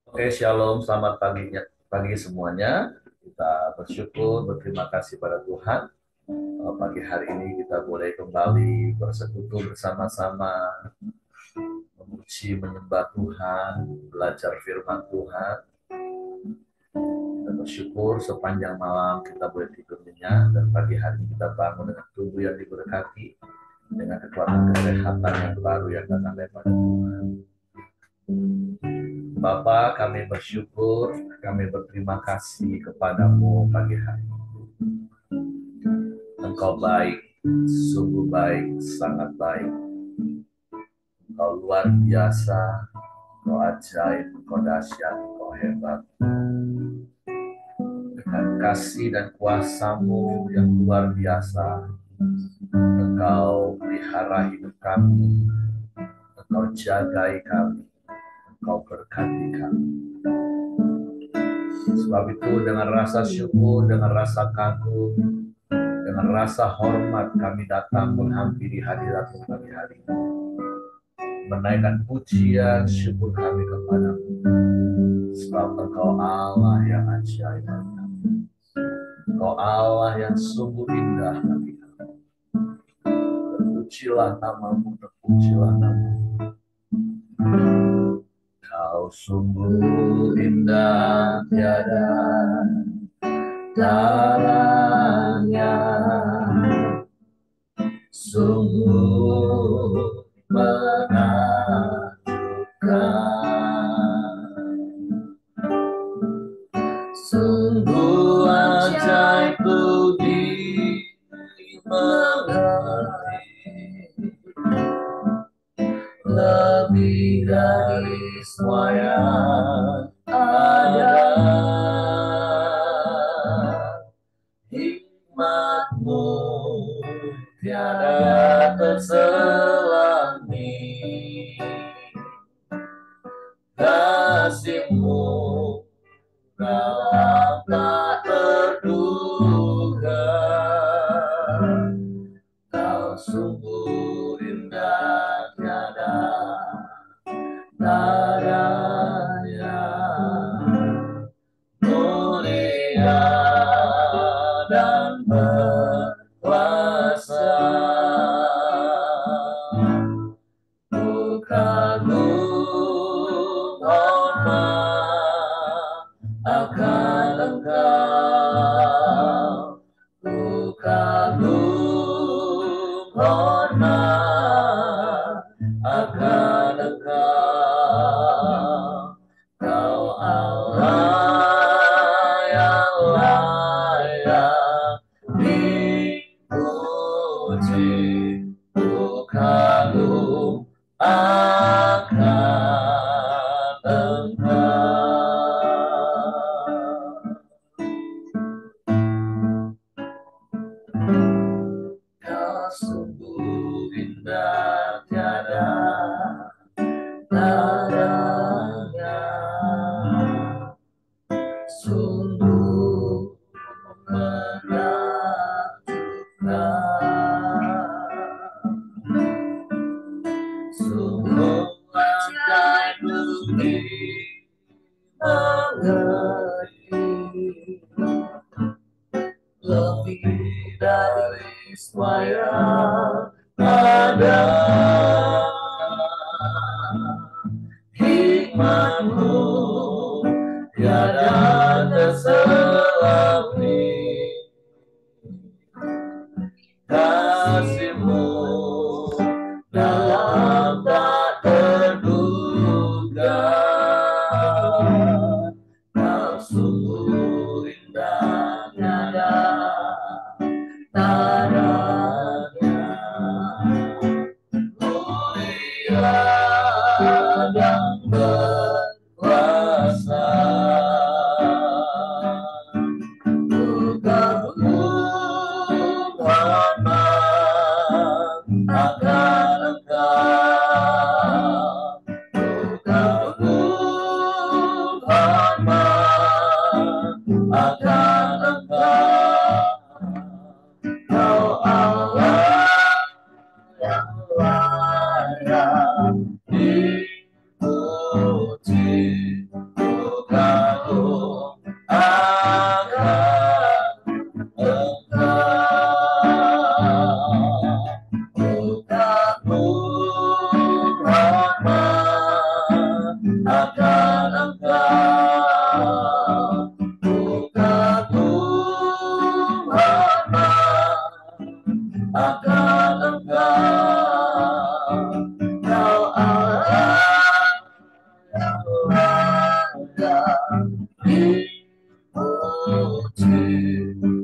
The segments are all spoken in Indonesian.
Oke, shalom, selamat pagi semuanya. Kita bersyukur, berterima kasih pada Tuhan. Pagi hari ini kita boleh kembali bersekutu bersama-sama, memuji, menyembah Tuhan, belajar firman Tuhan. Kita bersyukur sepanjang malam kita boleh tidur nyenyak, dan pagi hari ini kita bangun dengan tubuh yang diberkati, dengan kekuatan kesehatan yang baru yang datang daripada Tuhan. Bapa, kami bersyukur, kami berterima kasih kepadamu pagi hari ini. Engkau baik, sungguh baik, sangat baik. Engkau luar biasa, engkau ajaib, engkau dahsyat, engkau hebat. Dengan kasih dan kuasa-Mu yang luar biasa, engkau pelihara hidup kami, engkau jagai kami, engkau berkati kami. Sebab itu dengan rasa syukur, dengan rasa kagum, dengan rasa hormat kami datang menghampiri hadirat-Mu pagi hari ini, menaikkan pujian syukur kami kepadamu. Sebab Engkau Allah yang ajaib bagi kami. Engkau Allah yang sungguh indah bagi kami. Terpujilah namamu, terpujilah namamu. Kau sungguh indah, tiada taranya. Sungguh menakjubkan, sungguh ajaib dimengerti, lebih dari semua yang ada. Hikmat-Mu tiada terselami, kasih-Mu dalam tak terduga. Kau sungguh indah, tiada taranya, mulia dan berkuasa. Ku kagum hormat akan Engkau, ku kagum hormat akan Engkau. Kau Allah yang layak dipuji, ku kagum akan Engkau. Kau sungguh indah, tiada taranya, sungguh menakjubkan, sungguh ajaib dimengerti, lebih dari semua yang ada. Hikmat-Mu tiada terselami, kasih-Mu dalam tak terduga. Kau sungguh indah, tiada taranya, mulia dan berkuasa. Ku kagum hormat akan Engkau, ku kagum hormat akan Engkau. Kau Allah yang layak dipuji, akan Engkau, ku kagum hormat akan Engkau, Kau Allah yang dipuji,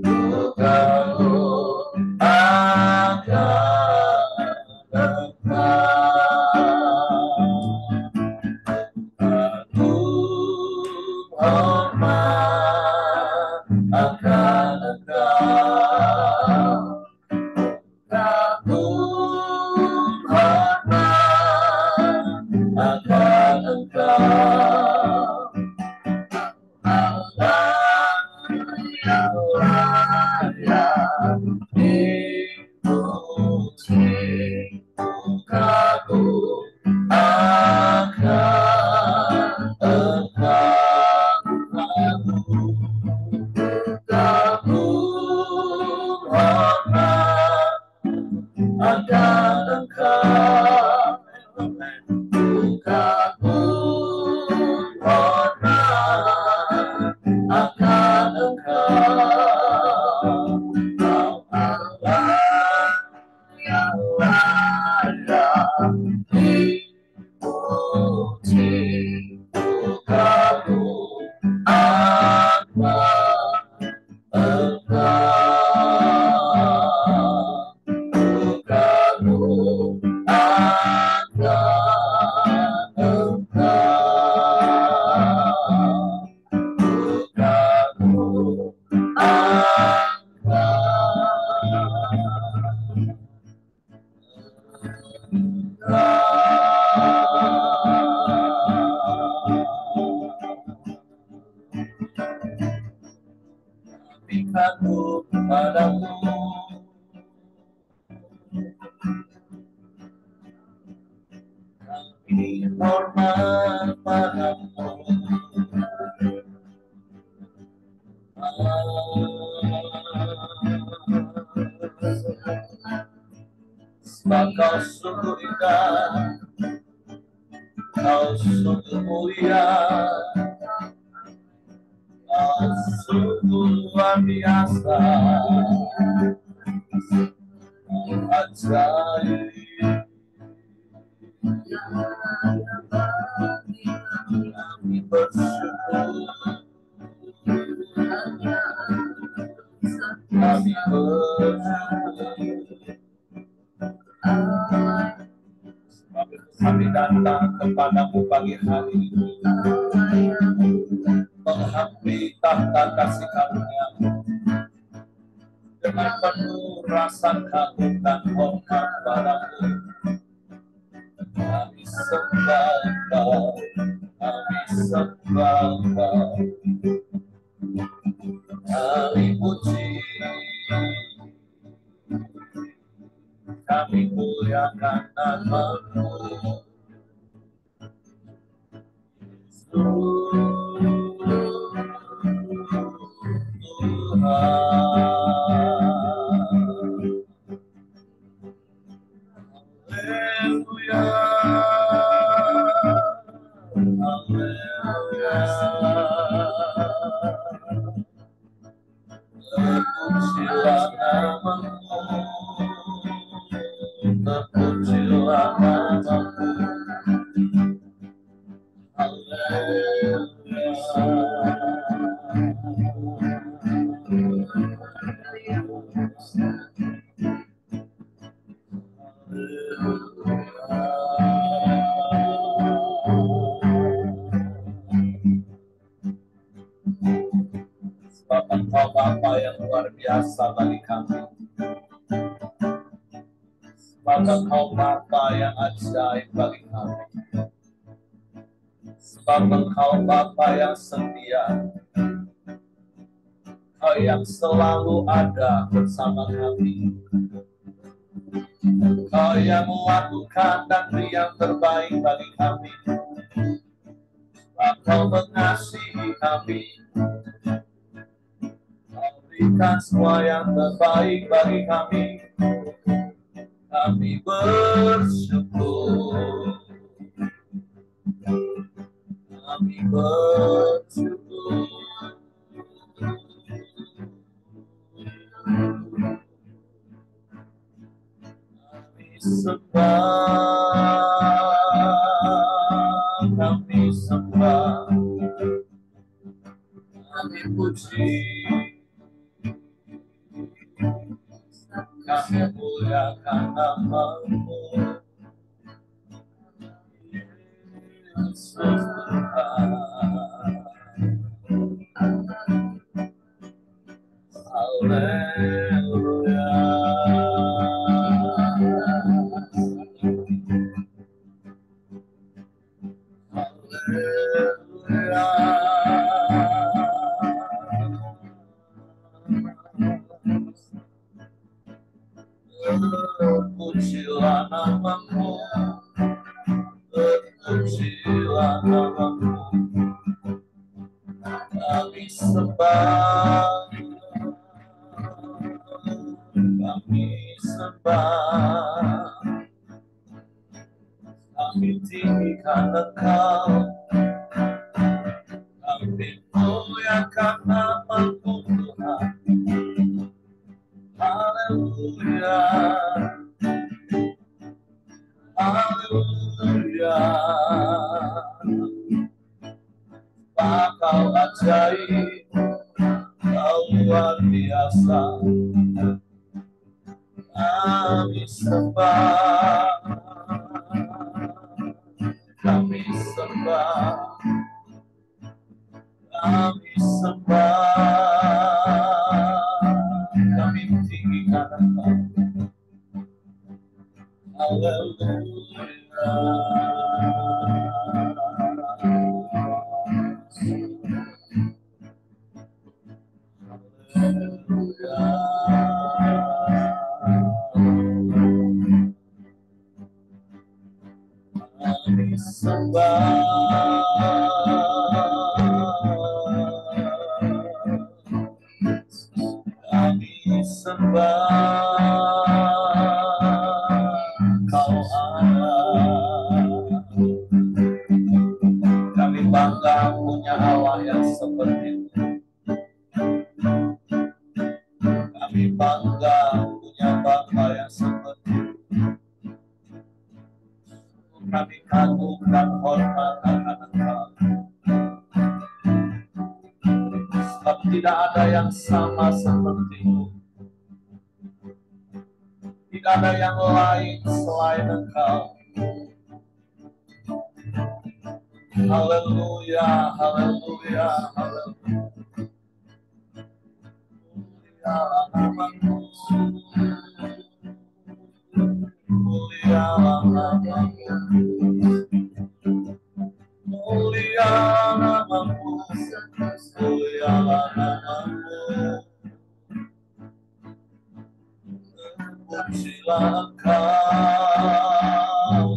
ku kagum akan Engkau, hormat akan Engkau, kagum hormat akan Engkau, Allah yang dipuji, ku kagum akan Engkau, kagum hormat akan Engkau, ku kagum hormat akan Engkau, Kau Allah yang layak dipuji, ku kagum akan Engkau, ku kagum akan Engkau, ku kagum kami kagum padamu, kami hormat padamu, sebab Kau sungguh indah, Kau sungguh mulia, Kau sungguh luar biasa, ajaib. Kami bersyukur, kami bersyukur, kami datang kepadamu pagi hari ini, menghampiri tahta kasih karunia-Mu dengan penuh rasa kagum dan hormat padamu. Kami sembah Engkau, kami sembah Engkau, kami puji, kami muliakan nama-Mu. Haleluya, haleluya, terpujilah nama-Mu, terpujilah nama-Mu, sebab Engkau Bapa yang luar biasa bagi kami, sebab Engkau Bapa yang ajaib bagi kami, sebab Engkau Bapa yang setia, Engkau yang selalu ada bersama kami, Engkau yang melakukan dan yang terbaik bagi kami, Engkau mengasihi kami, Engkau berikan semua yang terbaik bagi kami. Kami bersyukur, Kami bersyukur. Kami sembah, kami sembah, kami puji, kami muliakan nama-Mu. Yesus Tuhan. Haleluya. Haleluya. Terpujilah nama-Mu, terpujilah nama-Mu. Kami sembah, kami sembah, kami tinggikan Engkau, kami muliakan nama-Mu Tuhan. Haleluya, haleluya. Kau ajaib, Kau luar biasa. Kami sembah, kami sembah, kami sembah, kami tinggikan Engkau. Haleluya. Kami sembah, kami sembah, Kau Allah. Kami bangga punya Allah yang seperti itu. Kami bangga punya Bapa yang seperti itu. Kami kagum dan hormat akan Engkau. Sebab tidak ada yang sama seperti-Mu. Tidak ada yang lain selain Engkau. Haleluya, haleluya, haleluya. Mulialah nama-Mu, mulialah nama-Mu, mulialah nama-Mu, mulialah nama-Mu. Terpujilah Engkau,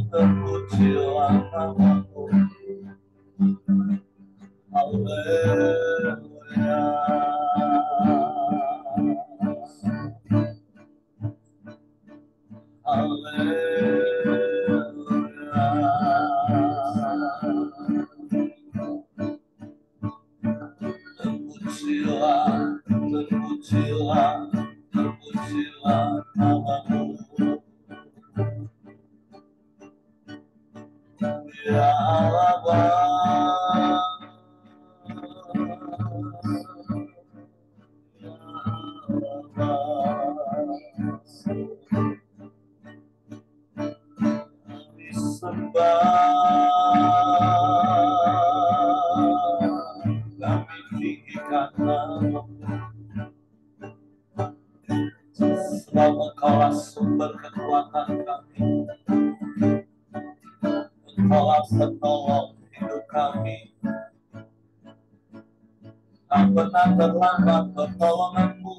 terpujilah nama-Mu. Haleluya. Haleluya. Terpujilah, terpujilah, terpujilah nama-Mu. Ya Allah Bapa. Kami sembah, kami tinggikan nama-Mu. Sebab Engkaulah sumber kekuatan kami. Engkaulah penolong hidup kami. Tak pernah terlambat pertolongan-Mu.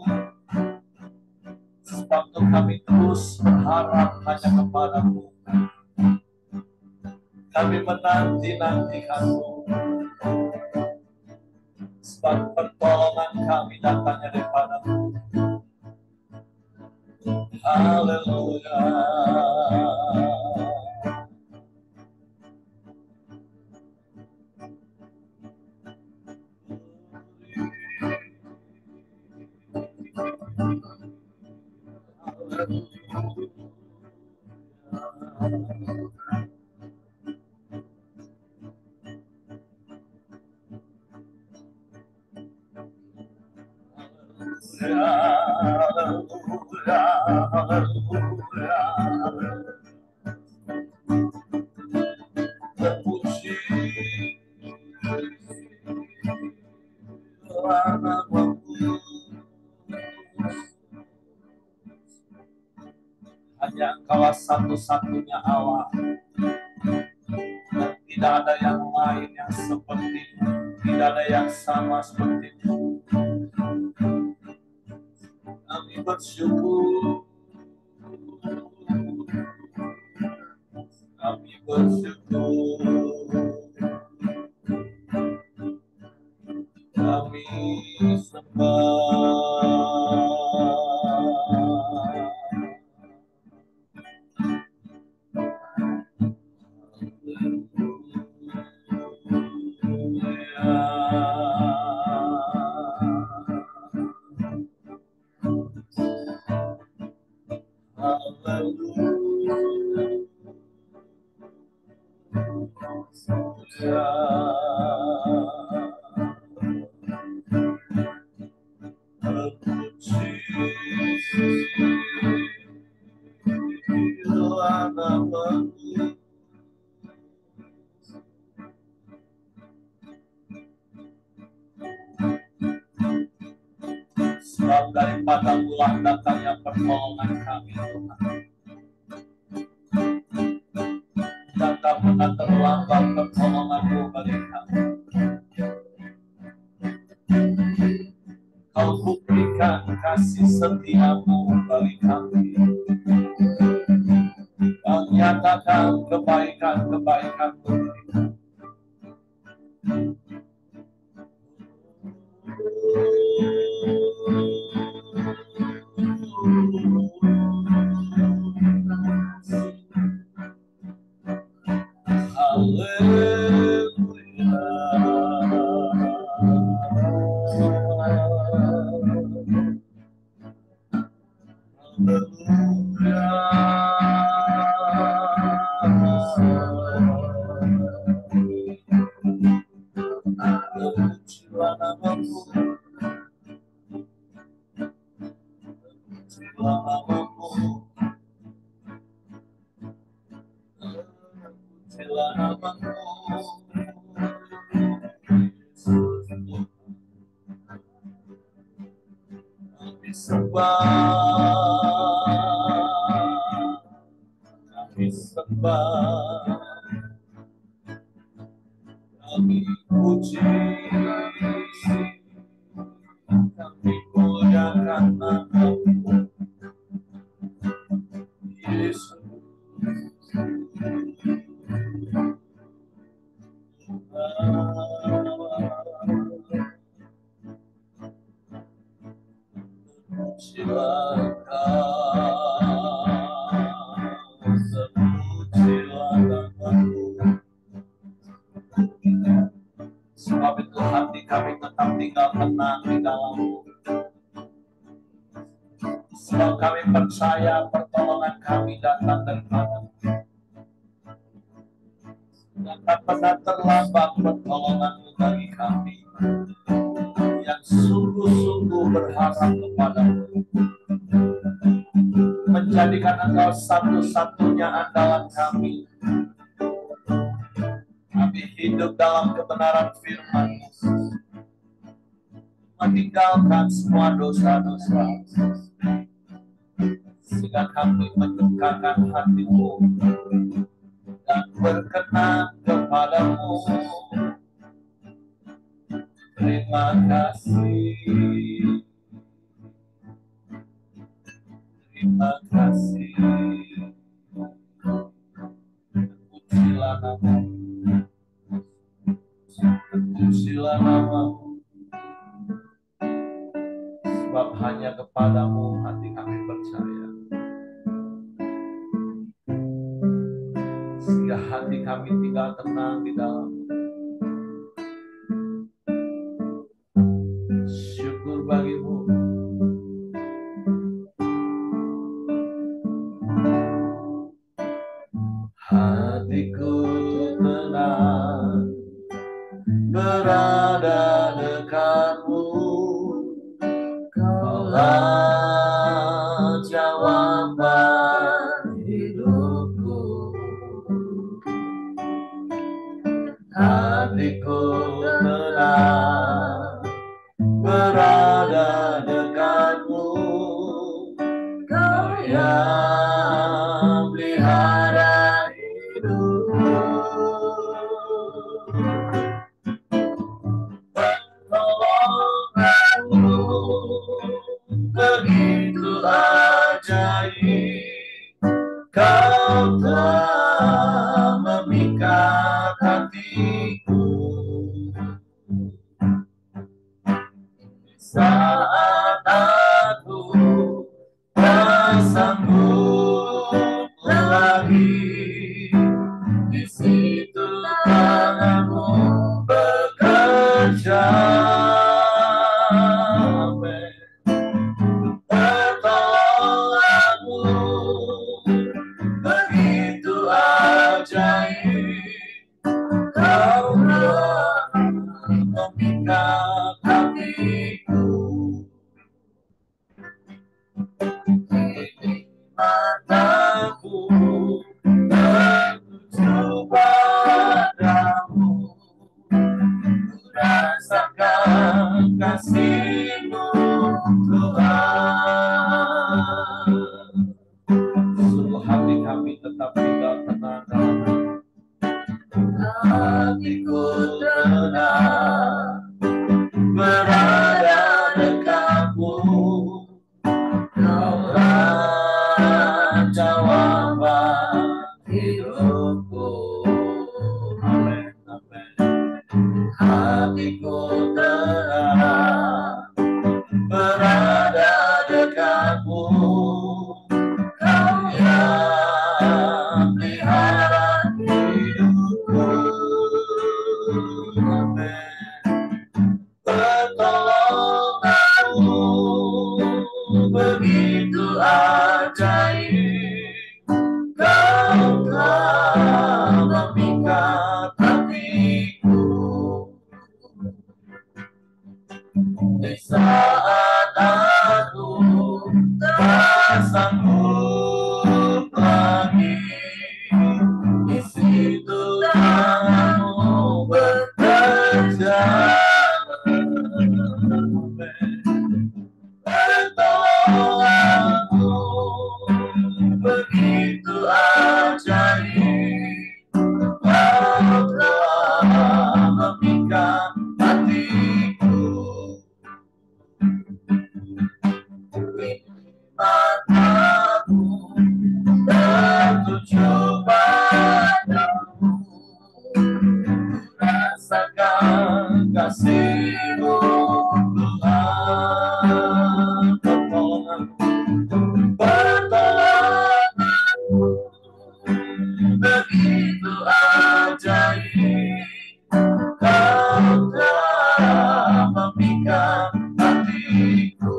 Sebab itu kami terus berharap hanya kepada-Mu. Kami menanti-nantikan-Mu. Sebab pertolongan kami datangnya daripada-Mu. Haleluya. Terpuji namamu, hanya Engkaulah satu-satunya Allah, dan tidak ada yang lain yang seperti, tidak ada yang sama seperti itu. Kami bersyukur, kami bersyukur, kami sembah. Sebab daripada-Mu datangnya pertolongan kami, Tuhan. Dan tak pernah terlambat pertolongan-Mu bagi kami. Kau buktikan kasih setia-Mu bagi kami. Kau nyatakan kebaikan-kebaikan-Mu bagi kami. Kami sembah, kami puji, kami muliakan nama-Mu, Yesus. Sebab itu hati kami tetap tinggal tenang di dalam-Mu. Sebab kami percaya pertolongan kami datang daripada-Mu. Dan tak pernah terlambat pertolongan-Mu bagi kami yang sungguh-sungguh berharap kepada-Mu, menjadikan Engkau satu-satunya andalan kami. Kami hidup dalam kebenaran firman-Mu, meninggalkan semua dosa-dosa, sehingga kami menyukakan hati-Mu dan berkenan kepada-Mu. Terima kasih, terima kasih. Pujilah nama-Mu, pujilah nama-Mu. Sebab hanya kepada-Mu hati kami percaya, sehingga hati kami tinggal tenang di dalam-Mu. Syukur bagi-Mu. berada dekatmu. Kaulah jawaban hidupku. Hatiku tenang berada dekatmu. Kau yang pelihara hidupku. Pertolonganmu begitu ajaib. Kau telah memikat hatiku. Saat aku tak sanggup lagi, di situ tanganmu bekerja. Pertolonganmu begitu ajaib. Kau telah memikat hatiku. Kini mataku tertuju padamu. Rasakan kasih-Mu Tuhan. Seluruh hati kami tetap tinggal tenang dalam hatiku tenang berada dekatmu. Kaulah jawaban hidupku. Amin, amin. Hatiku tenang berada dekatmu. Kau yang pelihara hidupku. Amin. Pertolonganmu begitu ajaib. Kau telah memikat hatiku. Di saat aku tak sanggup lagi, di situ tanganmu bekerja. Pertolonganmu begitu ajaib. Kau telah memikat hatiku. Mataku tertuju padamu. Rasakan kasih-Mu Tuhan. Pertolonganmu begitu ajaib. Kau telah memikat hatiku.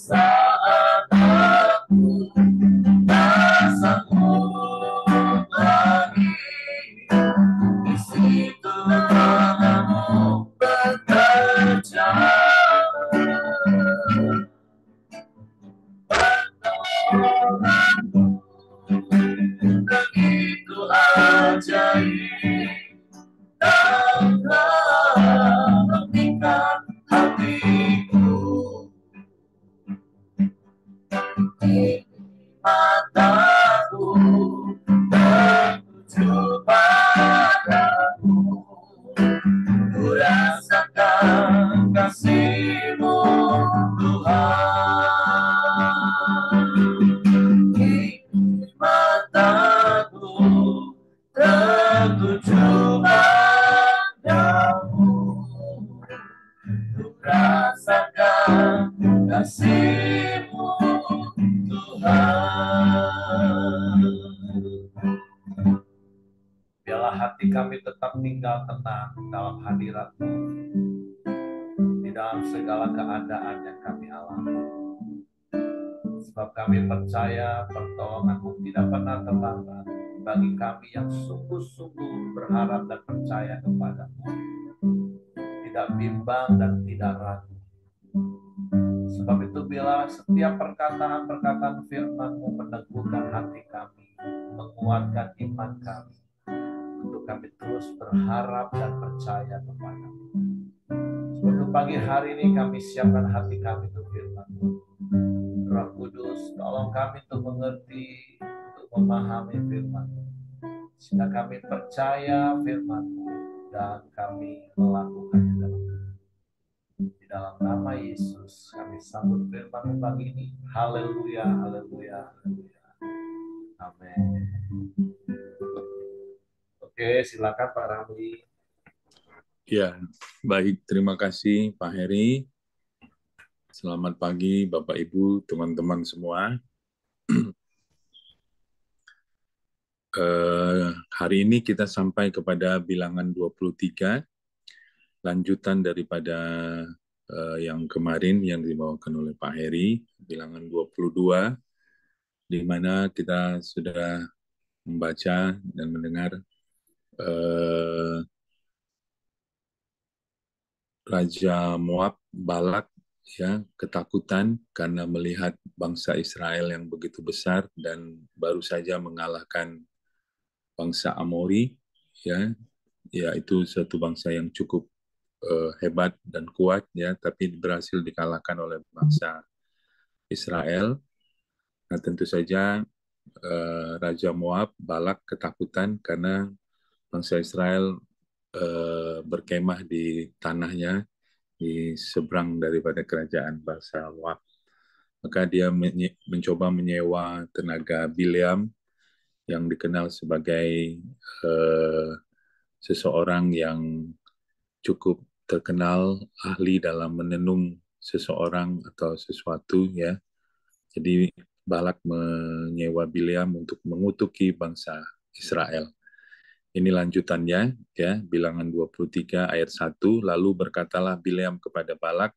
Saat aku tak sanggup lagi, di situ tanganmu bekerja. Pertolonganmu begitu ajaib. Kau telah memikat hatiku. Di mataku tertuju padamu. Ku rasakan kasih-Mu Tuhan. Di mataku tertuju padamu. Ku rasakan kasih-Mu Tuhan. Biarlah hati kami tetap tinggal tenang dalam hadirat-Mu, di dalam segala keadaan yang kami alami. Sebab kami percaya pertolongan-Mu tidak pernah terlambat, bagi kami yang sungguh-sungguh berharap dan percaya kepadamu, tidak bimbang dan tidak ragu. Sebab itu bila setiap perkataan-perkataan firman-Mu meneguhkan hati kami, menguatkan iman kami, untuk kami terus berharap dan percaya kepadamu. Sebab itu pagi hari ini kami siapkan hati kami untuk firman-Mu. Roh Kudus, tolong kami untuk mengerti, untuk memahami firman-Mu, sehingga kami percaya firman-Mu dan kami melakukannya dalam hidup. Di dalam nama Yesus kami sambut firman pagi ini. Haleluya, haleluya, haleluya. Amin. Oke, silakan Pak Ramli. Ya, baik. Terima kasih Pak Heri. Selamat pagi Bapak Ibu, teman-teman semua. Hari ini kita sampai kepada bilangan 23, lanjutan daripada yang kemarin yang dibawakan oleh Pak Heri, bilangan 22, di mana kita sudah membaca dan mendengar Raja Moab, Balak, ya, ketakutan karena melihat bangsa Israel yang begitu besar dan baru saja mengalahkan bangsa Amori, ya, yaitu satu bangsa yang cukup hebat dan kuat, ya, tapi berhasil dikalahkan oleh bangsa Israel. Nah, tentu saja Raja Moab, Balak, ketakutan karena bangsa Israel berkemah di tanahnya di seberang daripada kerajaan bangsa Moab. Maka dia mencoba menyewa tenaga Bileam yang dikenal sebagai seseorang yang cukup terkenal ahli dalam menenung seseorang atau sesuatu, ya. Jadi Balak menyewa Bileam untuk mengutuki bangsa Israel. Ini lanjutannya, ya, bilangan 23 ayat 1, lalu berkatalah Bileam kepada Balak,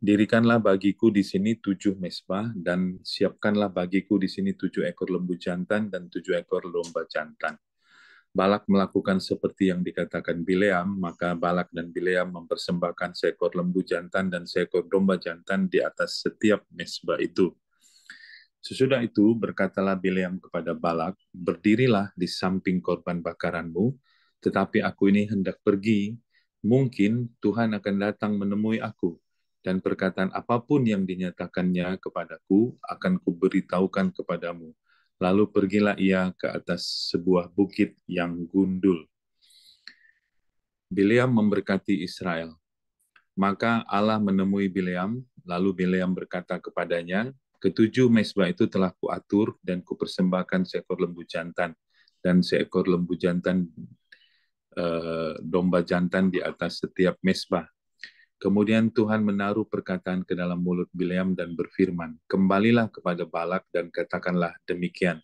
dirikanlah bagiku di sini 7 mezbah dan siapkanlah bagiku di sini 7 ekor lembu jantan dan 7 ekor domba jantan. Balak melakukan seperti yang dikatakan Bileam, maka Balak dan Bileam mempersembahkan seekor lembu jantan dan seekor domba jantan di atas setiap mezbah itu. Sesudah itu berkatalah Bileam kepada Balak, berdirilah di samping korban bakaranmu, tetapi aku ini hendak pergi, mungkin Tuhan akan datang menemui aku, dan perkataan apapun yang dinyatakannya kepadaku akan kuberitahukan kepadamu. Lalu pergilah ia ke atas sebuah bukit yang gundul. Bileam memberkati Israel. Maka Allah menemui Bileam, lalu Bileam berkata kepadanya, ketujuh mezbah itu telah kuatur dan kupersembahkan seekor lembu jantan dan seekor lembu jantan domba jantan di atas setiap mezbah. Kemudian Tuhan menaruh perkataan ke dalam mulut Bileam dan berfirman, kembalilah kepada Balak dan katakanlah demikian.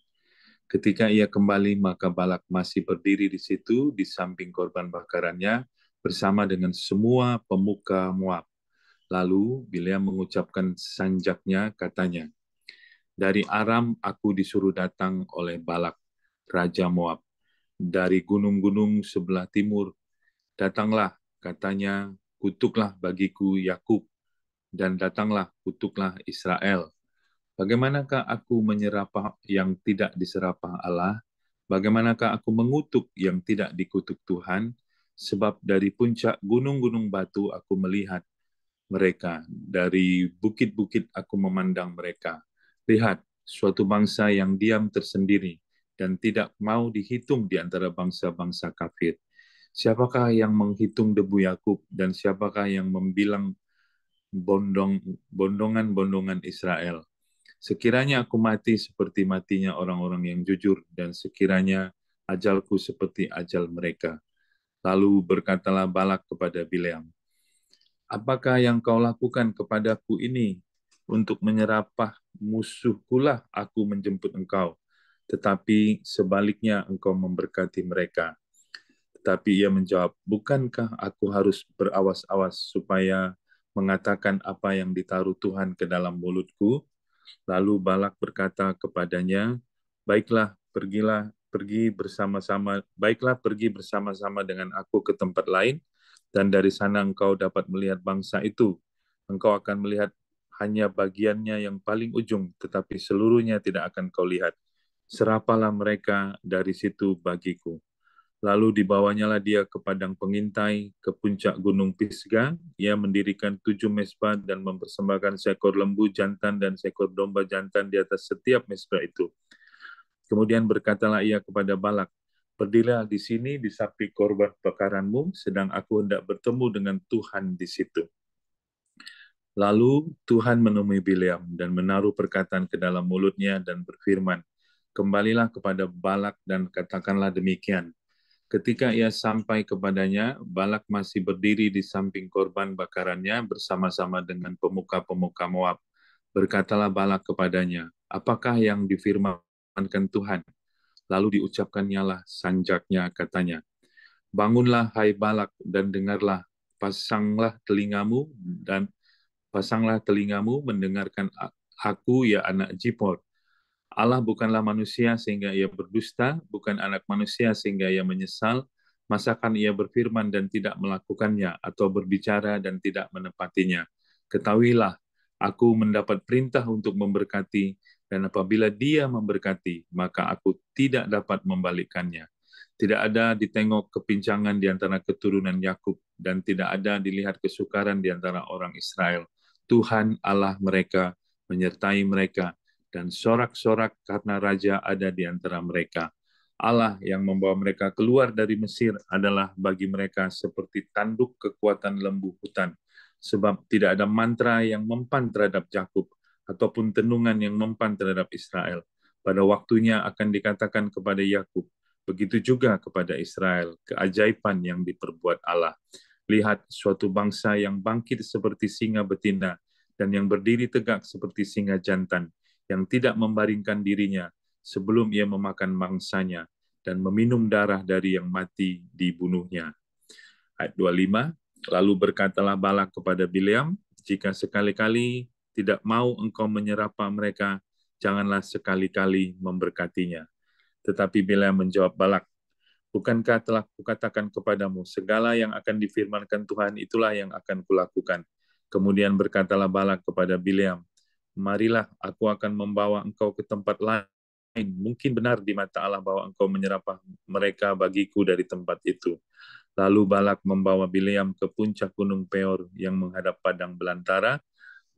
Ketika ia kembali, maka Balak masih berdiri di situ di samping korban bakarannya bersama dengan semua pemuka Moab. Lalu Bileam mengucapkan sanjaknya, katanya, dari Aram aku disuruh datang oleh Balak, Raja Moab. Dari gunung-gunung sebelah timur, datanglah, katanya, kutuklah bagiku Yakub, dan datanglah, kutuklah Israel. Bagaimanakah aku menyerapah yang tidak diserapah Allah? Bagaimanakah aku mengutuk yang tidak dikutuk Tuhan? Sebab dari puncak gunung-gunung batu aku melihat mereka, dari bukit-bukit aku memandang mereka. Lihat, suatu bangsa yang diam tersendiri dan tidak mau dihitung di antara bangsa-bangsa kafir. Siapakah yang menghitung debu Yakub dan siapakah yang membilang bondongan-bondongan Israel? Sekiranya aku mati seperti matinya orang-orang yang jujur dan sekiranya ajalku seperti ajal mereka. Lalu berkatalah Balak kepada Bileam, apakah yang kau lakukan kepadaku ini? Untuk menyerapah musuhkulah aku menjemput engkau, tetapi sebaliknya engkau memberkati mereka. Tetapi ia menjawab, bukankah aku harus berawas-awas supaya mengatakan apa yang ditaruh Tuhan ke dalam mulutku? Lalu Balak berkata kepadanya, baiklah, pergilah baiklah pergi bersama-sama dengan aku ke tempat lain, dan dari sana engkau dapat melihat bangsa itu. Engkau akan melihat hanya bagiannya yang paling ujung, tetapi seluruhnya tidak akan kau lihat. Serapalah mereka dari situ bagiku. Lalu dibawanyalah dia ke padang pengintai, ke puncak gunung Pisga. Ia mendirikan 7 mezbah dan mempersembahkan seekor lembu jantan dan seekor domba jantan di atas setiap mezbah itu. Kemudian berkatalah ia kepada Balak, berdirilah di sini di samping korban bakaranmu, sedang aku hendak bertemu dengan Tuhan di situ. Lalu Tuhan menemui Bileam dan menaruh perkataan ke dalam mulutnya dan berfirman, kembalilah kepada Balak dan katakanlah demikian. Ketika ia sampai kepadanya, Balak masih berdiri di samping korban bakarannya bersama-sama dengan pemuka-pemuka Moab. Berkatalah Balak kepadanya, apakah yang difirmankan Tuhan? Lalu diucapkannya lah sanjaknya, katanya, bangunlah hai Balak dan dengarlah, pasanglah telingamu dan pasanglah telingamu mendengarkan aku, ya anak Jipor. Allah bukanlah manusia sehingga ia berdusta, bukan anak manusia sehingga ia menyesal. Masakan ia berfirman dan tidak melakukannya, atau berbicara dan tidak menepatinya? Ketahuilah, aku mendapat perintah untuk memberkati, dan apabila dia memberkati, maka aku tidak dapat membalikkannya. Tidak ada ditengok kepincangan di antara keturunan Yakub, dan tidak ada dilihat kesukaran di antara orang Israel. Tuhan Allah mereka menyertai mereka, dan sorak-sorak karena raja ada di antara mereka. Allah yang membawa mereka keluar dari Mesir adalah bagi mereka seperti tanduk kekuatan lembu hutan, sebab tidak ada mantra yang mempan terhadap Yakub, ataupun tenungan yang mempan terhadap Israel. Pada waktunya akan dikatakan kepada Yakub, begitu juga kepada Israel, keajaiban yang diperbuat Allah. Lihat, suatu bangsa yang bangkit seperti singa betina, dan yang berdiri tegak seperti singa jantan, yang tidak membaringkan dirinya sebelum ia memakan mangsanya dan meminum darah dari yang mati dibunuhnya. Ayat 25, lalu berkatalah Balak kepada Bileam, jika sekali-kali tidak mau engkau menyerapa mereka, janganlah sekali-kali memberkatinya. Tetapi Bileam menjawab Balak, bukankah telah kukatakan kepadamu, segala yang akan difirmankan Tuhan itulah yang akan kulakukan. Kemudian berkatalah Balak kepada Bileam, marilah aku akan membawa engkau ke tempat lain. Mungkin benar di mata Allah bahwa engkau menyerapah mereka bagiku dari tempat itu. Lalu Balak membawa Bileam ke puncak gunung Peor yang menghadap padang belantara.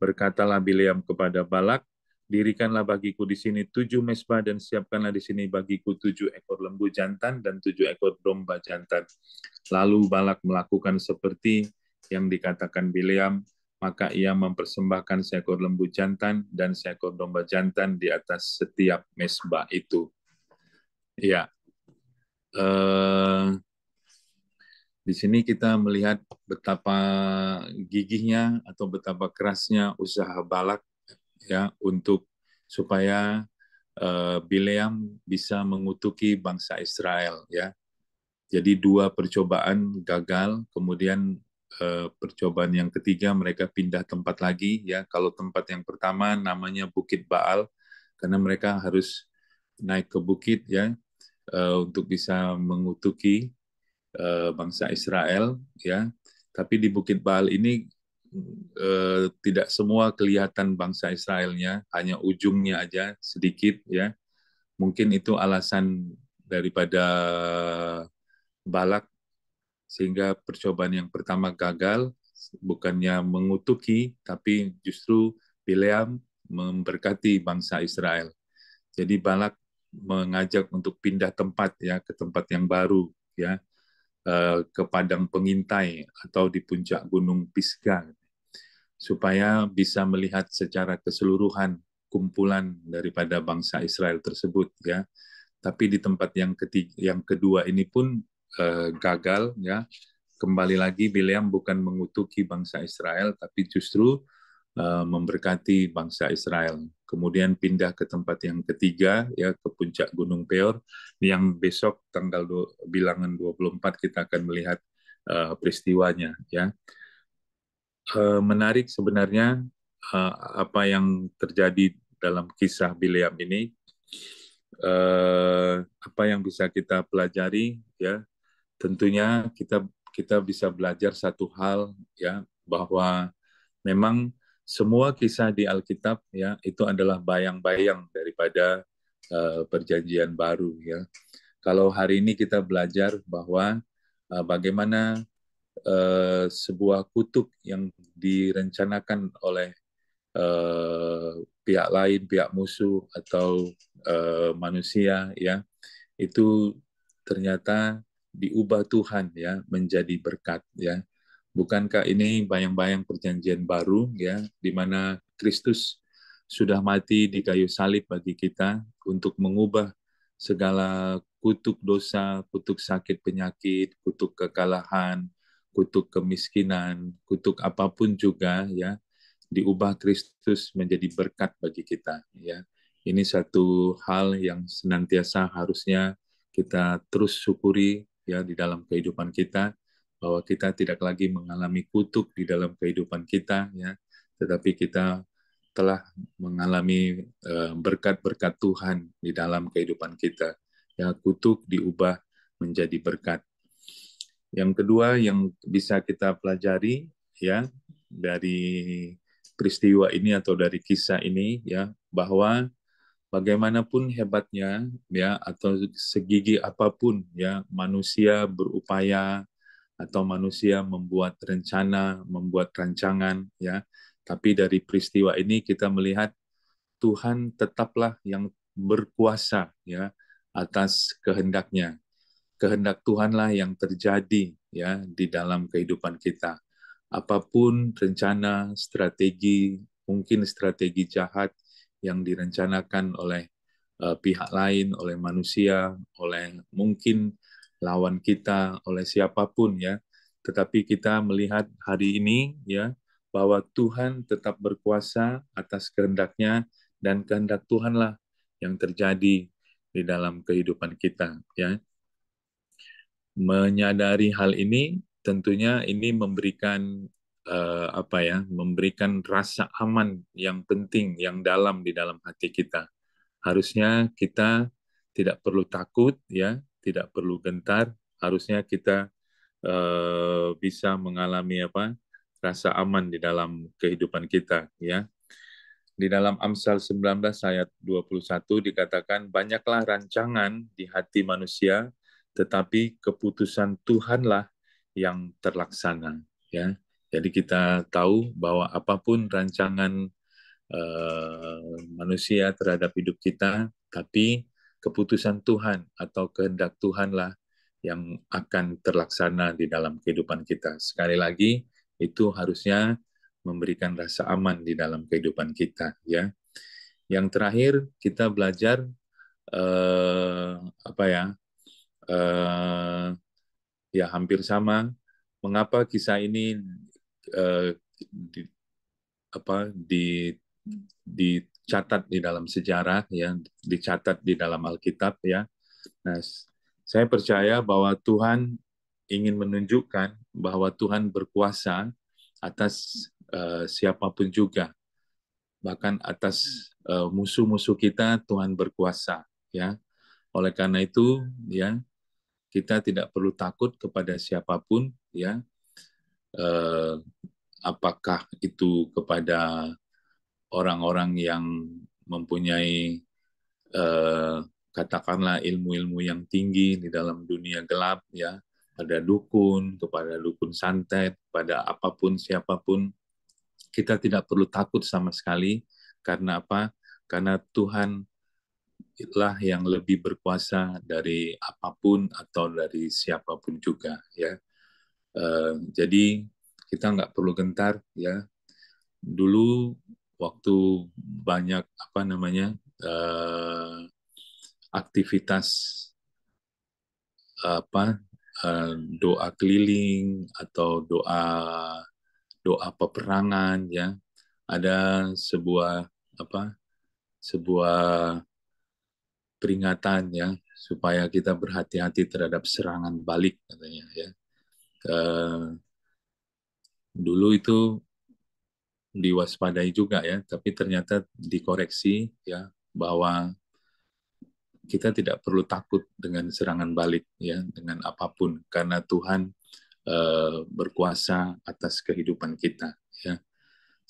Berkatalah Bileam kepada Balak, dirikanlah bagiku di sini 7 mezbah dan siapkanlah di sini bagiku 7 ekor lembu jantan dan 7 ekor domba jantan. Lalu Balak melakukan seperti yang dikatakan Bileam, maka ia mempersembahkan seekor lembu jantan dan seekor domba jantan di atas setiap mezbah itu. Ya, di sini kita melihat betapa gigihnya atau betapa kerasnya usaha Balak ya untuk supaya Bileam bisa mengutuki bangsa Israel ya. Jadi 2 percobaan gagal, kemudian percobaan yang ketiga mereka pindah tempat lagi ya. Kalau tempat yang pertama namanya Bukit Baal karena mereka harus naik ke bukit ya untuk bisa mengutuki bangsa Israel ya. Tapi di Bukit Baal ini tidak semua kelihatan bangsa Israelnya, hanya ujungnya aja sedikit ya. Mungkin itu alasan daripada Balak sehingga percobaan yang pertama gagal, bukannya mengutuki, tapi justru Bileam memberkati bangsa Israel. Jadi Balak mengajak untuk pindah tempat ya ke tempat yang baru ya ke padang pengintai atau di puncak gunung Pisgah supaya bisa melihat secara keseluruhan kumpulan daripada bangsa Israel tersebut ya. Tapi di tempat yang ketiga, yang kedua ini pun gagal ya. Kembali lagi Bileam bukan mengutuki bangsa Israel tapi justru memberkati bangsa Israel. Kemudian pindah ke tempat yang ketiga ya ke puncak Gunung Peor yang besok tanggal bilangan 24 kita akan melihat peristiwanya ya. Menarik sebenarnya apa yang terjadi dalam kisah Bileam ini. apa yang bisa kita pelajari ya? Tentunya kita kita bisa belajar satu hal ya, bahwa memang semua kisah di Alkitab ya itu adalah bayang-bayang daripada perjanjian baru ya. Kalau hari ini kita belajar bahwa bagaimana sebuah kutuk yang direncanakan oleh eh, pihak lain, pihak musuh atau manusia ya, itu ternyata diubah Tuhan ya menjadi berkat ya. Bukankah ini bayang-bayang perjanjian baru ya, di mana Kristus sudah mati di kayu salib bagi kita untuk mengubah segala kutuk dosa, kutuk sakit penyakit, kutuk kekalahan, kutuk kemiskinan, kutuk apapun juga ya, diubah Kristus menjadi berkat bagi kita ya. Ini satu hal yang senantiasa harusnya kita terus syukuri ya di dalam kehidupan kita, bahwa kita tidak lagi mengalami kutuk di dalam kehidupan kita ya, tetapi kita telah mengalami berkat-berkat Tuhan di dalam kehidupan kita. Ya, kutuk diubah menjadi berkat. Yang kedua yang bisa kita pelajari ya dari peristiwa ini atau dari kisah ini ya, bahwa bagaimanapun hebatnya ya atau segigi apapun ya manusia berupaya atau manusia membuat rencana, membuat rancangan ya, tapi dari peristiwa ini kita melihat Tuhan tetaplah yang berkuasa ya atas kehendaknya. Kehendak Tuhanlah yang terjadi ya di dalam kehidupan kita. Apapun rencana, strategi, mungkin strategi jahat yang direncanakan oleh pihak lain, oleh manusia, oleh mungkin lawan kita, oleh siapapun ya. Tetapi kita melihat hari ini ya bahwa Tuhan tetap berkuasa atas kehendaknya, dan kehendak Tuhanlah yang terjadi di dalam kehidupan kita ya. Menyadari hal ini tentunya ini memberikan apa ya, memberikan rasa aman yang penting, yang dalam di dalam hati kita. Harusnya kita tidak perlu takut ya, tidak perlu gentar. Harusnya kita bisa mengalami apa, rasa aman di dalam kehidupan kita ya. Di dalam Amsal 19 ayat 21 dikatakan, banyaklah rancangan di hati manusia, tetapi keputusan Tuhanlah yang terlaksana. Ya, jadi kita tahu bahwa apapun rancangan manusia terhadap hidup kita, tapi keputusan Tuhan atau kehendak Tuhanlah yang akan terlaksana di dalam kehidupan kita. Sekali lagi, itu harusnya memberikan rasa aman di dalam kehidupan kita. Ya, yang terakhir kita belajar apa ya? Eh, ya hampir sama. Mengapa kisah ini eh, di, apa dicatat di dalam sejarah ya, dicatat di dalam Alkitab ya. Nah, saya percaya bahwa Tuhan ingin menunjukkan bahwa Tuhan berkuasa atas siapapun juga, bahkan atas musuh-musuh kita Tuhan berkuasa ya. Oleh karena itu ya, kita tidak perlu takut kepada siapapun ya, eh, apakah itu kepada orang-orang yang mempunyai eh, katakanlah ilmu-ilmu yang tinggi di dalam dunia gelap ya, pada dukun, kepada dukun santet, pada apapun siapapun, kita tidak perlu takut sama sekali. Karena apa? Karena Tuhan lah yang lebih berkuasa dari apapun atau dari siapapun juga ya. Jadi kita nggak perlu gentar ya. Dulu waktu banyak apa namanya aktivitas apa doa keliling atau doa doa peperangan ya, ada sebuah apa, sebuah peringatan ya, supaya kita berhati-hati terhadap serangan balik katanya ya. Dulu itu diwaspadai juga ya, tapi ternyata dikoreksi ya, bahwa kita tidak perlu takut dengan serangan balik ya, dengan apapun, karena Tuhan berkuasa atas kehidupan kita ya.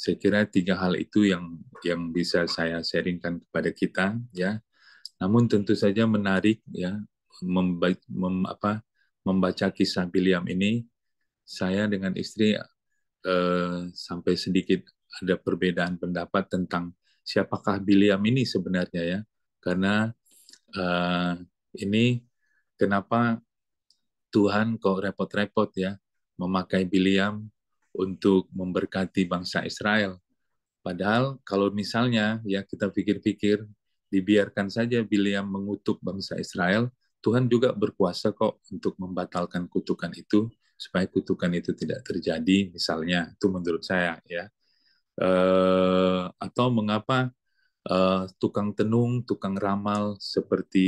Saya kira tiga hal itu yang bisa saya sharingkan kepada kita ya. Namun tentu saja menarik ya, membaca kisah Bileam ini, saya dengan istri sampai sedikit ada perbedaan pendapat tentang siapakah Bileam ini sebenarnya ya. Karena uh, ini kenapa Tuhan kok repot-repot ya memakai Bileam untuk memberkati bangsa Israel. Padahal kalau misalnya ya kita pikir-pikir, dibiarkan saja Bileam mengutuk bangsa Israel, Tuhan juga berkuasa kok untuk membatalkan kutukan itu supaya kutukan itu tidak terjadi, misalnya itu menurut saya ya. Atau mengapa tukang tenung, tukang ramal seperti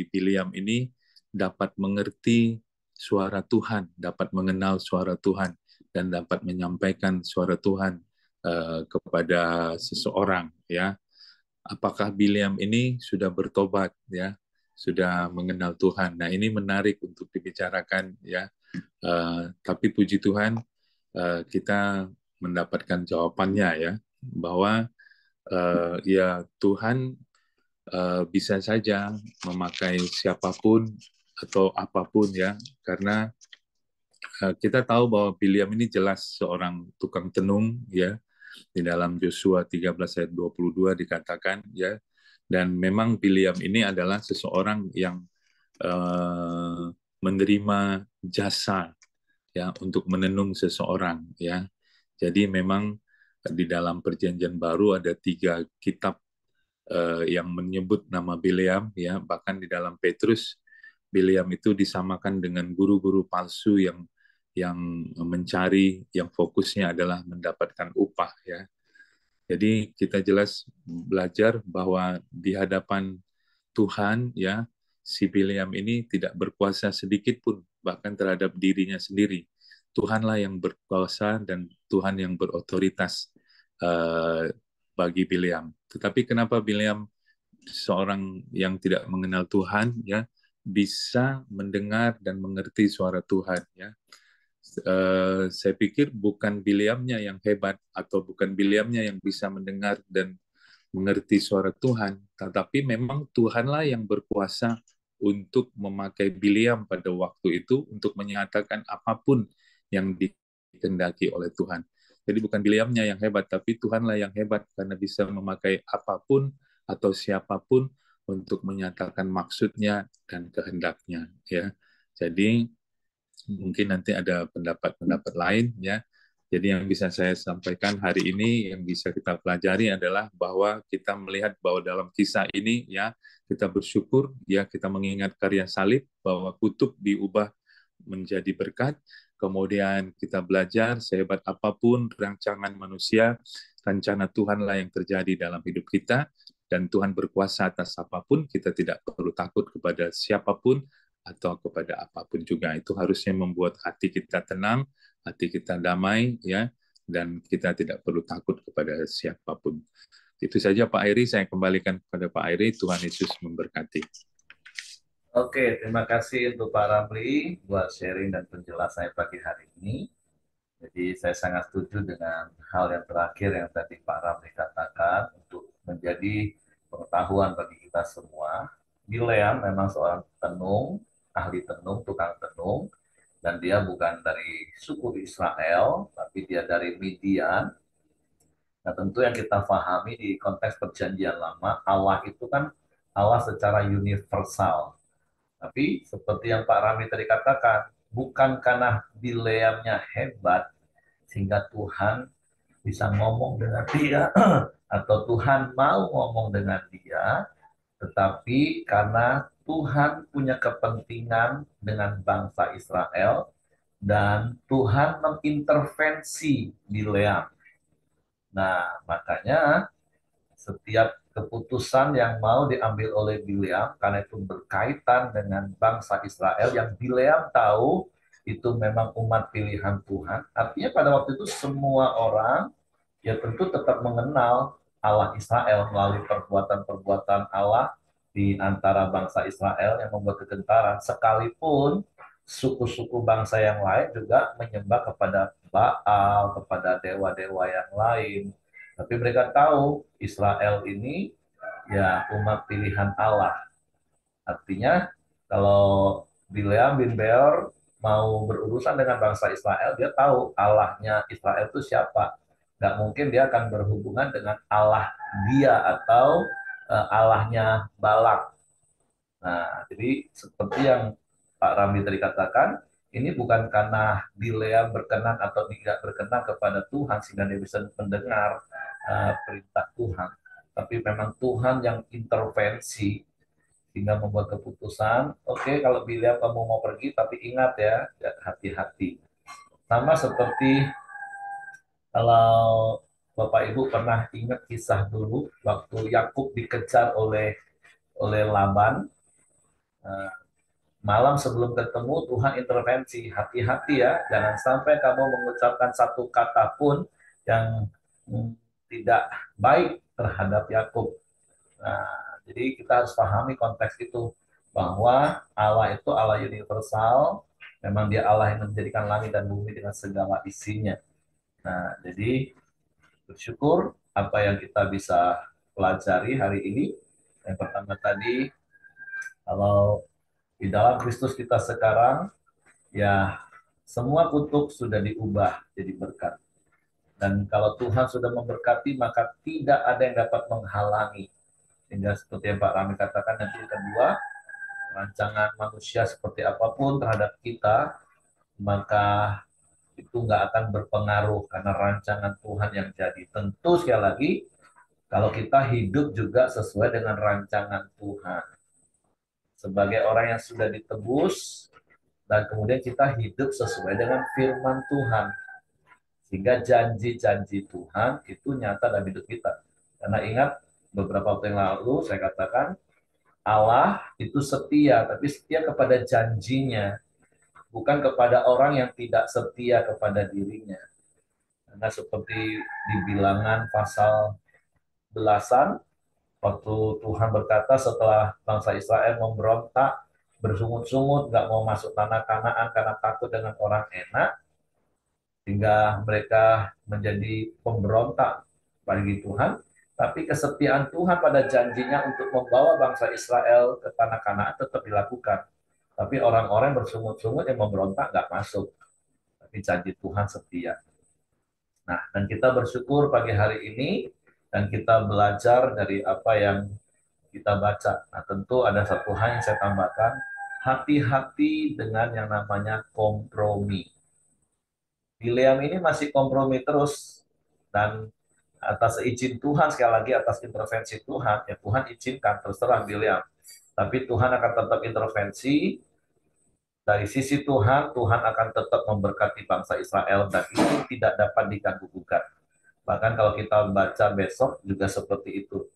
Bileam ini dapat mengerti suara Tuhan, dapat mengenal suara Tuhan, dan dapat menyampaikan suara Tuhan kepada seseorang ya. Apakah Bileam ini sudah bertobat ya, sudah mengenal Tuhan? Nah, ini menarik untuk dibicarakan ya. Tapi puji Tuhan kita mendapatkan jawabannya ya, bahwa ya Tuhan bisa saja memakai siapapun atau apapun ya, karena kita tahu bahwa Bileam ini jelas seorang tukang tenung ya. Di dalam Yosua 13 ayat 22 dikatakan ya, dan memang Bileam ini adalah seseorang yang menerima jasa ya untuk menenung seseorang ya. Jadi memang di dalam Perjanjian Baru ada 3 kitab yang menyebut nama Bileam ya, bahkan di dalam Petrus Bileam itu disamakan dengan guru-guru palsu yang mencari, yang fokusnya adalah mendapatkan upah ya. Jadi kita jelas belajar bahwa di hadapan Tuhan ya, si Bileam ini tidak berkuasa sedikit pun bahkan terhadap dirinya sendiri. Tuhanlah yang berkuasa dan Tuhan yang berotoritas bagi Bileam. Tetapi kenapa Bileam, seorang yang tidak mengenal Tuhan ya, bisa mendengar dan mengerti suara Tuhan ya? Saya pikir bukan Bileamnya yang hebat atau bukan Bileamnya yang bisa mendengar dan mengerti suara Tuhan, tetapi memang Tuhanlah yang berkuasa untuk memakai Bileam pada waktu itu untuk menyatakan apapun yang dikehendaki oleh Tuhan. Jadi bukan Bileamnya yang hebat, tapi Tuhanlah yang hebat karena bisa memakai apapun atau siapapun untuk menyatakan maksudnya dan kehendaknya. Ya, jadi mungkin nanti ada pendapat-pendapat lain ya. Jadi yang bisa saya sampaikan hari ini, yang bisa kita pelajari adalah bahwa kita melihat bahwa dalam kisah ini ya, kita bersyukur ya, kita mengingat karya salib bahwa kutub diubah menjadi berkat. Kemudian kita belajar sehebat apapun rancangan manusia, rencana Tuhanlah yang terjadi dalam hidup kita, dan Tuhan berkuasa atas apapun. Kita tidak perlu takut kepada siapapun atau kepada apapun juga. Itu harusnya membuat hati kita tenang, hati kita damai ya, dan kita tidak perlu takut kepada siapapun. Itu saja Pak Airi, saya kembalikan kepada Pak Airi. Tuhan Yesus memberkati. Oke, terima kasih untuk Pak Ramli buat sharing dan penjelasannya pagi hari ini. Jadi saya sangat setuju dengan hal yang terakhir yang tadi Pak Ramli katakan untuk menjadi pengetahuan bagi kita semua. Bileam memang seorang tenung, ahli tenung, tukang tenung, dan dia bukan dari suku Israel, tapi dia dari Midian. Nah, tentu yang kita pahami di konteks perjanjian lama, Allah itu kan Allah secara universal. Tapi seperti yang Pak Rami tadi katakan, bukan karena Bileamnya hebat, sehingga Tuhan bisa ngomong dengan dia, atau Tuhan mau ngomong dengan dia, tetapi karena Tuhan punya kepentingan dengan bangsa Israel, dan Tuhan mengintervensi Bileam. Nah, makanya setiap keputusan yang mau diambil oleh Bileam, karena itu berkaitan dengan bangsa Israel yang Bileam tahu itu memang umat pilihan Tuhan. Artinya pada waktu itu semua orang ya tentu tetap mengenal Allah Israel melalui perbuatan-perbuatan Allah di antara bangsa Israel yang membuat kegentaran, sekalipun suku-suku bangsa yang lain juga menyembah kepada Baal, kepada dewa-dewa yang lain. Tapi mereka tahu Israel ini ya umat pilihan Allah. Artinya kalau Bileam bin Beor mau berurusan dengan bangsa Israel, dia tahu Allahnya Israel itu siapa. Nggak mungkin dia akan berhubungan dengan Allah dia atau Allahnya Balak. Nah, jadi seperti yang Pak Ramli tadi katakan, ini bukan karena Bileam berkenan atau tidak berkenan kepada Tuhan sehingga dia bisa mendengar perintah Tuhan. Tapi memang Tuhan yang intervensi sehingga membuat keputusan, oke, kalau Bileam kamu mau pergi, tapi ingat ya, hati-hati. Sama seperti kalau Bapak Ibu pernah ingat kisah dulu waktu Yakub dikejar oleh Laban, eh, malam sebelum ketemu Tuhan intervensi, hati-hati ya, jangan sampai kamu mengucapkan satu kata pun yang tidak baik terhadap Yakub. Nah, jadi kita harus pahami konteks itu bahwa Allah itu Allah universal, memang Dia Allah yang menjadikan langit dan bumi dengan segala isinya. Nah, jadi bersyukur apa yang kita bisa pelajari hari ini. Yang pertama tadi, kalau di dalam Kristus kita sekarang, ya semua kutuk sudah diubah jadi berkat. Dan kalau Tuhan sudah memberkati, maka tidak ada yang dapat menghalangi. Sehingga seperti yang Pak Rami katakan nanti yang kedua, rancangan manusia seperti apapun terhadap kita, maka itu nggak akan berpengaruh karena rancangan Tuhan yang jadi. Tentu sekali lagi, kalau kita hidup juga sesuai dengan rancangan Tuhan. Sebagai orang yang sudah ditebus, dan kemudian kita hidup sesuai dengan firman Tuhan. Sehingga janji-janji Tuhan itu nyata dalam hidup kita. Karena ingat, beberapa waktu yang lalu saya katakan, Allah itu setia, tapi setia kepada janjinya, bukan kepada orang yang tidak setia kepada dirinya. Karena seperti di Bilangan pasal belasan, waktu Tuhan berkata setelah bangsa Israel memberontak, bersungut-sungut, nggak mau masuk tanah Kanaan karena takut dengan orang enak, sehingga mereka menjadi pemberontak bagi Tuhan. Tapi kesetiaan Tuhan pada janjinya untuk membawa bangsa Israel ke tanah Kanaan tetap dilakukan. Tapi orang-orang bersungut-sungut yang memberontak nggak masuk. Tapi janji Tuhan setia. Nah, dan kita bersyukur pagi hari ini dan kita belajar dari apa yang kita baca. Nah, tentu ada satu hal yang saya tambahkan, hati-hati dengan yang namanya kompromi. Bileam ini masih kompromi terus, dan atas izin Tuhan, sekali lagi atas intervensi Tuhan, ya Tuhan izinkan, terserah Bileam. Tapi Tuhan akan tetap intervensi, dari sisi Tuhan, Tuhan akan tetap memberkati bangsa Israel, dan itu tidak dapat diganggu-gugat. Bahkan kalau kita baca besok juga seperti itu.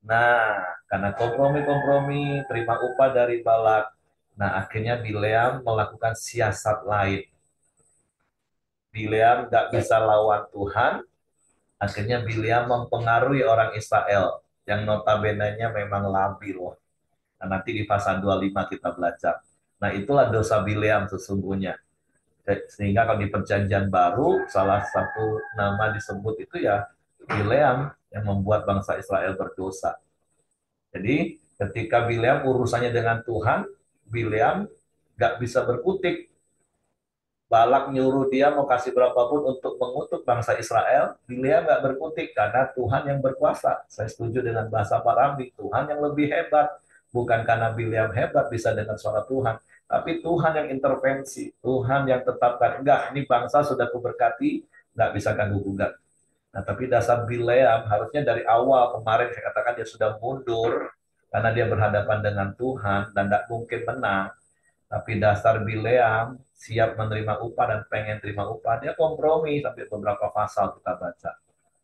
Nah, karena kompromi-kompromi, terima upah dari Balak, nah akhirnya Bileam melakukan siasat lain. Bileam nggak bisa lawan Tuhan, akhirnya Bileam mempengaruhi orang Israel yang notabene-nya memang labil. Nah, nanti di pasal 25 kita belajar. Nah, itulah dosa Bileam sesungguhnya. Sehingga kalau di perjanjian baru, salah satu nama disebut itu ya Bileam yang membuat bangsa Israel berdosa. Jadi ketika Bileam urusannya dengan Tuhan, Bileam nggak bisa berkutik. Balak nyuruh dia mau kasih berapapun untuk mengutuk bangsa Israel, Bileam nggak berkutik karena Tuhan yang berkuasa. Saya setuju dengan bahasa Pak Ramli, Tuhan yang lebih hebat. Bukan karena Bileam hebat bisa dengan suara Tuhan, tapi Tuhan yang intervensi, Tuhan yang tetapkan, enggak, ini bangsa sudah kuberkati, nggak bisa ganggu gugat. Nah, tapi dasar Bileam harusnya dari awal kemarin saya katakan dia sudah mundur karena dia berhadapan dengan Tuhan dan tidak mungkin menang. Tapi dasar Bileam siap menerima upah dan pengen terima upah, dia kompromi sampai beberapa pasal kita baca.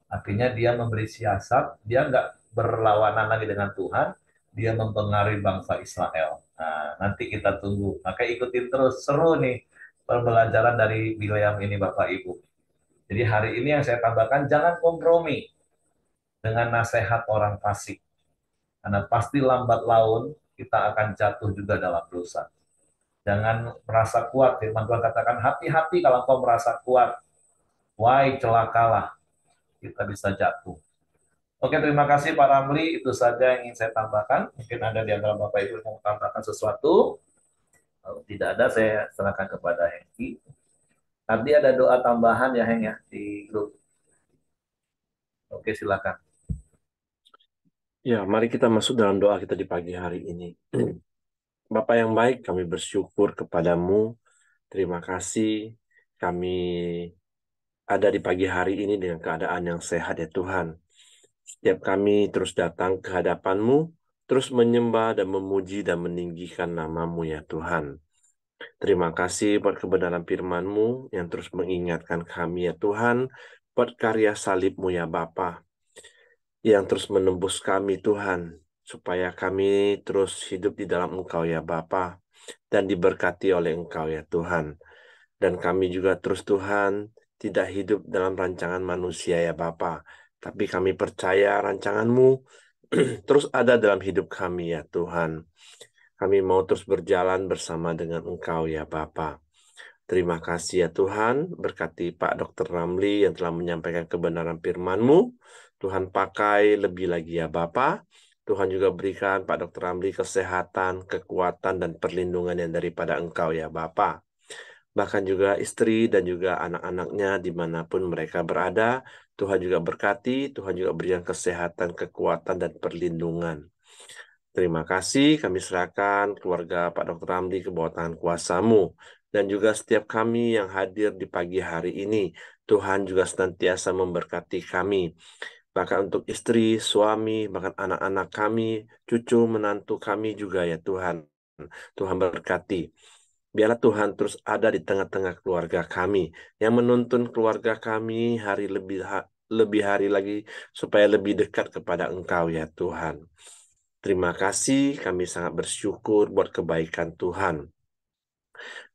Artinya dia memberi siasat, dia nggak berlawanan lagi dengan Tuhan, dia mempengaruhi bangsa Israel. Nah, nanti kita tunggu. Maka ikutin terus, seru nih pembelajaran dari Bileam ini Bapak Ibu. Jadi hari ini yang saya tambahkan, jangan kompromi dengan nasihat orang fasik. Karena pasti lambat laun kita akan jatuh juga dalam dosa. Jangan merasa kuat. Firman Tuhan katakan, hati-hati kalau kau merasa kuat. Wahai celakalah, kita bisa jatuh. Oke, terima kasih Pak Ramli. Itu saja yang ingin saya tambahkan. Mungkin ada di antara Bapak Ibu yang mau tambahkan sesuatu. Kalau tidak ada, saya serahkan kepada Hengki. Tadi ada doa tambahan ya, Heng ya, di grup. Oke, silakan. Ya, mari kita masuk dalam doa kita di pagi hari ini. Bapa yang baik, kami bersyukur kepadamu. Terima kasih kami ada di pagi hari ini dengan keadaan yang sehat ya Tuhan. Setiap kami terus datang ke hadapan-Mu, terus menyembah dan memuji dan meninggikan nama-Mu ya Tuhan. Terima kasih buat kebenaran firman-Mu yang terus mengingatkan kami ya Tuhan, buat karya salib-Mu ya Bapa, yang terus menembus kami Tuhan, supaya kami terus hidup di dalam Engkau ya Bapa, dan diberkati oleh Engkau ya Tuhan. Dan kami juga terus Tuhan, tidak hidup dalam rancangan manusia ya Bapa, tapi kami percaya rancangan-Mu terus ada dalam hidup kami ya Tuhan. Kami mau terus berjalan bersama dengan Engkau ya Bapa. Terima kasih ya Tuhan, berkati Pak Dr. Ramli yang telah menyampaikan kebenaran firman-Mu. Tuhan pakai lebih lagi ya Bapa. Tuhan juga berikan Pak Dr. Ramli kesehatan, kekuatan, dan perlindungan yang daripada Engkau ya Bapa. Bahkan juga istri dan juga anak-anaknya dimanapun mereka berada. Tuhan juga berkati, Tuhan juga berikan kesehatan, kekuatan, dan perlindungan. Terima kasih, kami serahkan keluarga Pak Dr. Ramli ke bawah tangan kuasa-Mu. Dan juga setiap kami yang hadir di pagi hari ini, Tuhan juga senantiasa memberkati kami. Bahkan untuk istri, suami, bahkan anak-anak kami, cucu, menantu kami juga ya Tuhan. Tuhan berkati. Biarlah Tuhan terus ada di tengah-tengah keluarga kami, yang menuntun keluarga kami lebih hari lagi, supaya lebih dekat kepada Engkau ya Tuhan. Terima kasih, kami sangat bersyukur buat kebaikan Tuhan.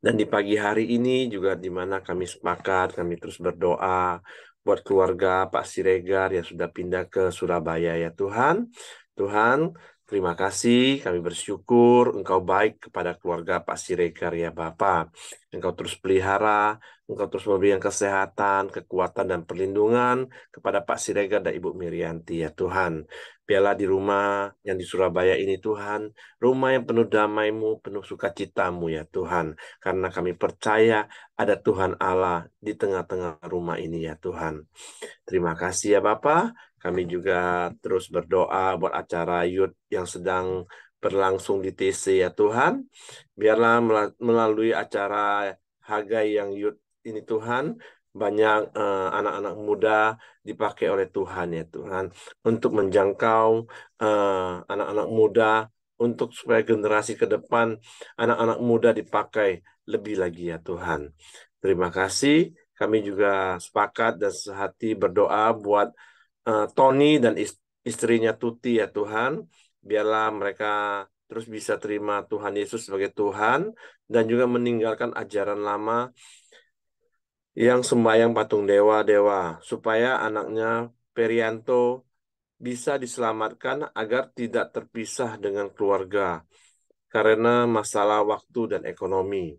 Dan di pagi hari ini juga di mana kami sepakat, kami terus berdoa buat keluarga Pak Siregar yang sudah pindah ke Surabaya ya Tuhan. Tuhan, terima kasih, kami bersyukur Engkau baik kepada keluarga Pak Siregar ya Bapa. Engkau terus pelihara, Engkau terus memberikan kesehatan, kekuatan, dan perlindungan kepada Pak Siregar dan Ibu Mirianti ya Tuhan. Biarlah di rumah yang di Surabaya ini Tuhan, rumah yang penuh damai-Mu, penuh sukacita-Mu ya Tuhan. Karena kami percaya ada Tuhan Allah di tengah-tengah rumah ini ya Tuhan. Terima kasih ya Bapak. Kami juga terus berdoa buat acara youth yang sedang berlangsung di TC ya Tuhan. Biarlah melalui acara Hagai yang youth ini Tuhan, banyak anak-anak muda dipakai oleh Tuhan ya Tuhan, untuk menjangkau anak-anak muda, untuk supaya generasi ke depan anak-anak muda dipakai lebih lagi ya Tuhan. Terima kasih. Kami juga sepakat dan sehati berdoa buat Tony dan istrinya Tuti ya Tuhan. Biarlah mereka terus bisa terima Tuhan Yesus sebagai Tuhan, dan juga meninggalkan ajaran lama yang sembahyang patung dewa-dewa, supaya anaknya Perianto bisa diselamatkan agar tidak terpisah dengan keluarga karena masalah waktu dan ekonomi.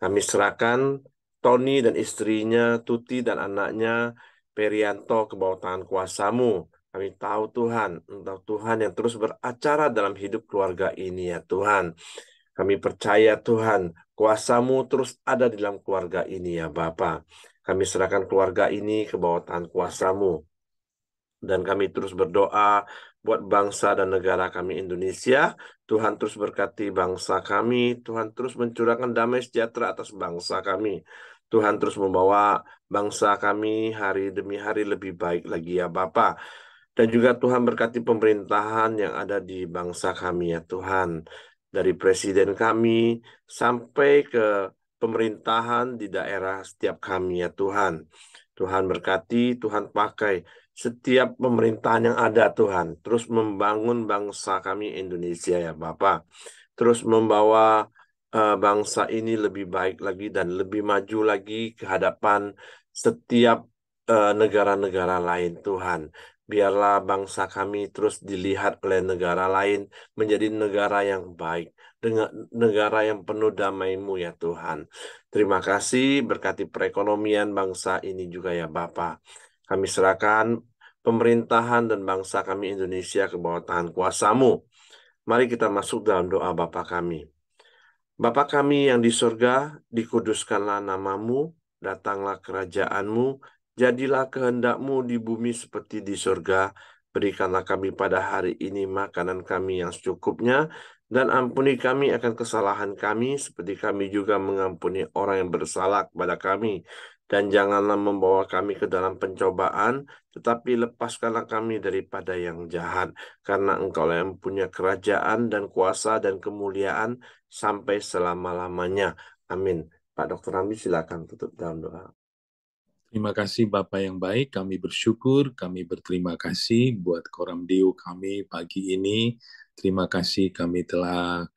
Kami serahkan Tony dan istrinya, Tuti dan anaknya Perianto ke bawah tangan kuasa-Mu. Kami tahu Tuhan, Engkau Tuhan yang terus beracara dalam hidup keluarga ini ya Tuhan. Kami percaya Tuhan, kuasa-Mu terus ada di dalam keluarga ini ya Bapa. Kami serahkan keluarga ini ke bawah tangan kuasa-Mu. Dan kami terus berdoa buat bangsa dan negara kami Indonesia. Tuhan terus berkati bangsa kami. Tuhan terus mencurahkan damai sejahtera atas bangsa kami. Tuhan terus membawa bangsa kami hari demi hari lebih baik lagi ya Bapa. Dan juga Tuhan berkati pemerintahan yang ada di bangsa kami ya Tuhan. Dari presiden kami sampai ke pemerintahan di daerah setiap kami ya Tuhan. Tuhan berkati, Tuhan pakai setiap pemerintahan yang ada Tuhan. Terus membangun bangsa kami Indonesia ya Bapak. Terus membawa bangsa ini lebih baik lagi dan lebih maju lagi ke hadapan setiap negara-negara lain Tuhan. Biarlah bangsa kami terus dilihat oleh negara lain menjadi negara yang baik, dengan negara yang penuh damai-Mu ya Tuhan. Terima kasih, berkati perekonomian bangsa ini juga ya Bapa. Kami serahkan pemerintahan dan bangsa kami Indonesia ke bawah tangan kuasa-Mu. Mari kita masuk dalam doa Bapa kami. Bapa kami yang di surga, dikuduskanlah namamu, datanglah kerajaan-Mu, jadilah kehendak-Mu di bumi seperti di surga. Berikanlah kami pada hari ini makanan kami yang secukupnya, dan ampuni kami akan kesalahan kami, seperti kami juga mengampuni orang yang bersalah kepada kami. Dan janganlah membawa kami ke dalam pencobaan, tetapi lepaskanlah kami daripada yang jahat. Karena Engkaulah yang punya kerajaan dan kuasa dan kemuliaan, sampai selama-lamanya. Amin. Pak Dr. Ramli silakan tutup dalam doa. Terima kasih Bapak yang baik, kami bersyukur, kami berterima kasih buat Koram Deo kami pagi ini. Terima kasih kami telah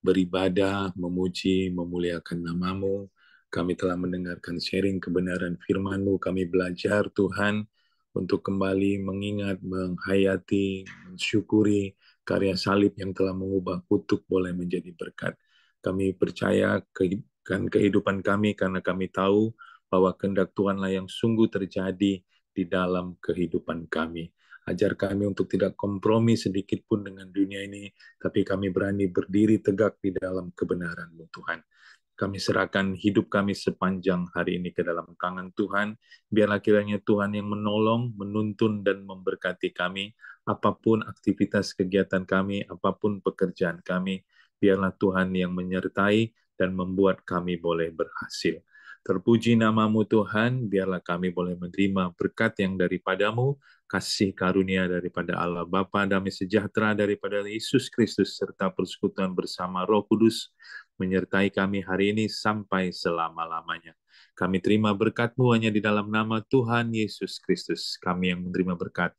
beribadah, memuji, memuliakan nama-Mu. Kami telah mendengarkan sharing kebenaran firman-Mu. Kami belajar Tuhan untuk kembali mengingat, menghayati, mensyukuri karya salib yang telah mengubah kutuk boleh menjadi berkat. Kami percaya kehidupan kami karena kami tahu bahwa kehendak Tuhanlah yang sungguh terjadi di dalam kehidupan kami. Ajar kami untuk tidak kompromi sedikit pun dengan dunia ini, tapi kami berani berdiri tegak di dalam kebenaran-Mu Tuhan. Kami serahkan hidup kami sepanjang hari ini ke dalam tangan Tuhan. Biarlah kiranya Tuhan yang menolong, menuntun, dan memberkati kami. Apapun aktivitas kegiatan kami, apapun pekerjaan kami, biarlah Tuhan yang menyertai dan membuat kami boleh berhasil. Terpuji nama-Mu Tuhan, biarlah kami boleh menerima berkat yang daripada-Mu, kasih karunia daripada Allah Bapa, damai sejahtera daripada Yesus Kristus, serta persekutuan bersama Roh Kudus, menyertai kami hari ini sampai selama-lamanya. Kami terima berkat-Mu hanya di dalam nama Tuhan Yesus Kristus. Kami yang menerima berkat.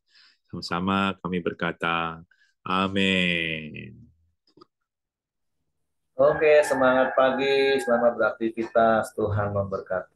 Sama-sama kami berkata, amin. Oke, semangat pagi, selamat beraktivitas, Tuhan memberkati.